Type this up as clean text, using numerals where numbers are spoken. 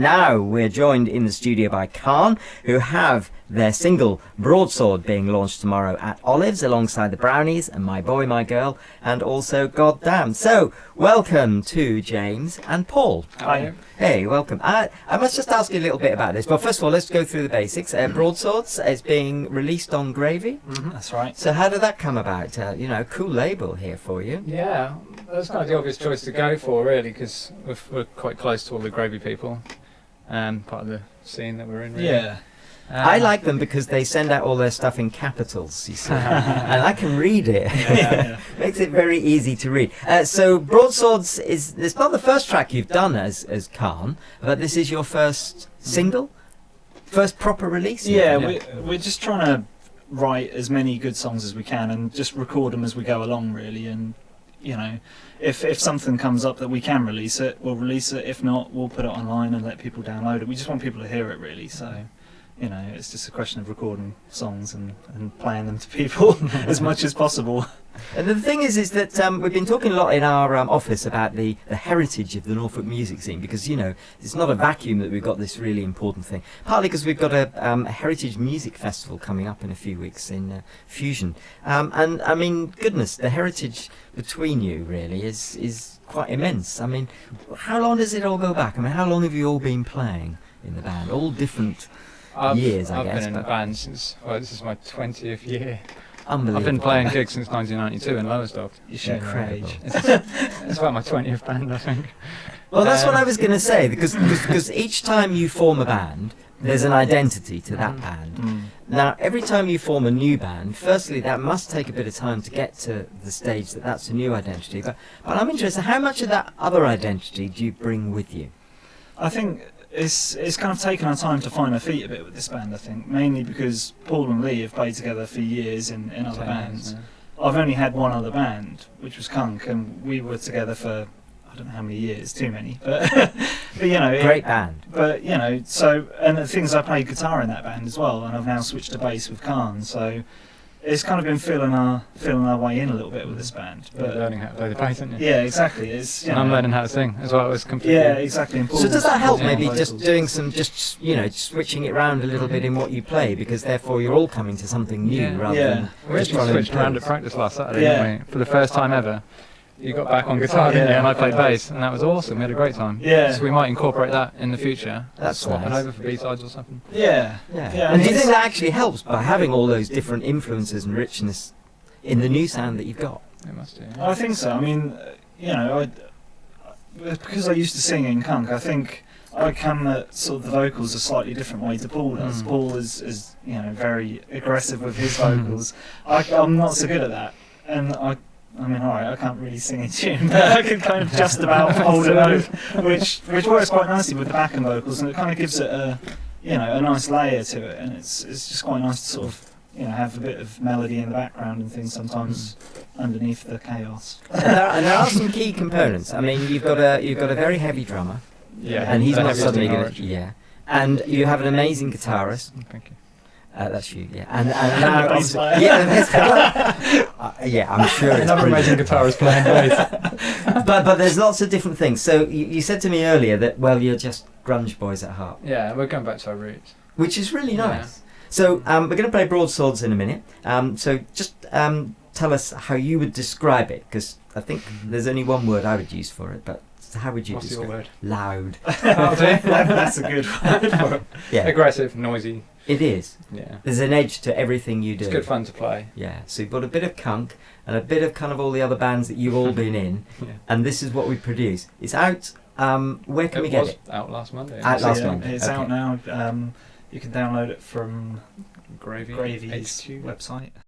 Now we're joined in the studio by Khan, who have their single Broadsword being launched tomorrow at Olives alongside the Brownies and My Boy, My Girl, and also Goddamn. So, welcome to James and Paul. Hi. Hey, welcome. I must just ask you a little bit about this. Well, first of all, let's go through the basics. Broadswords is being released on Gravy. That's right. So how did that come about? Cool label here for you. Yeah, that's kind of the obvious choice to go for, really, because we're quite close to all the Gravy people, and part of the scene that we're in. Really. Yeah. I like them because they send out all their stuff in capitals, you see, and I can read it. Yeah. Makes it very easy to read. So Broadswords it's not the first track you've done as Khan, but this is your first single, first proper release. Yeah, we're just trying to write as many good songs as we can and just record them as we go along, really. And if something comes up that we can release it, we'll release it. If not, we'll put it online and let people download it. We just want people to hear it, really. So. It's just a question of recording songs and playing them to people as much as possible. And the thing is that we've been talking a lot in our office about the heritage of the Norfolk music scene, because, it's not a vacuum that we've got this really important thing. Partly because we've got a heritage music festival coming up in a few weeks in Fusion. And, I mean, goodness, the heritage between you, really, is quite immense. I mean, how long does it all go back? I mean, how long have you all been playing in the band? All different... years, I guess. I've been in the band since, this is my 20th year. Unbelievable. I've been playing gigs since 1992 in Lowestoft. You're showing your age. It's about my 20th band, I think. Well, that's what I was going to say, because each time you form a band, there's an identity to that band. Now, every time you form a new band, firstly, that must take a bit of time to get to the stage that's a new identity. But I'm interested, how much of that other identity do you bring with you? I think it's kind of taken our time to find our feet a bit with this band, I think, mainly because Paul and Lee have played together for years in other bands. Yeah. I've only had one other band, which was Kunk, and we were together for I don't know how many years, too many, but great band. But and the thing is, I played guitar in that band as well, and I've now switched to bass with Khan, so it's kind of been feeling our way in a little bit with this band. But learning how to play the bass, isn't it? Yeah, exactly. And I'm learning how to sing as well. It's completely. Yeah, exactly. So does that help? Maybe just doing some, switching it around a little bit in what you play, because therefore you're all coming to something new rather than. We actually switched around at practice last Saturday, didn't we? For the first time ever. You got back on guitar, didn't you? And I played bass, and that was awesome. We had a great time. Yeah. So we might incorporate that in the future. That's swapping nice. over for B-sides or something. Yeah. And do you think that actually helps by having all those different influences and richness in the new sound that you've got? It must do. I think so. I mean, because I used to sing in Kunk, I think I come at sort of the vocals a slightly different way to Paul does. Paul is very aggressive with his vocals. I'm not so good at that, and I mean, alright, I can't really sing in tune, but I can kind of just about hold a note, which works quite nicely with the backing vocals, and it kind of gives it a nice layer to it, and it's just quite nice to sort of have a bit of melody in the background and things sometimes underneath the chaos. And there are some key components. I mean, you've got a very heavy drummer, and he's not suddenly going to and you have an amazing guitarist. Thank you. That's you, yeah. And I'm sure it's another amazing guitarist playing bass. but there's lots of different things. So you said to me earlier that, well, you're just grunge boys at heart. Yeah, we're going back to our roots. Which is really nice. Yeah. So we're going to play Broadswords in a minute. So just tell us how you would describe it, because I think there's only one word I would use for it, but how would you describe it? What's your word? Loud. That's a good word for it. Yeah. Aggressive, noisy. It is. Yeah. There's an edge to everything you do. It's good fun to play. Yeah. So you've got a bit of Kunk and a bit of kind of all the other bands that you've all been in, and this is what we produce. It's out. Where can we get it? Out last Monday. Out last Monday. It's out now. You can download it from Gravy's website.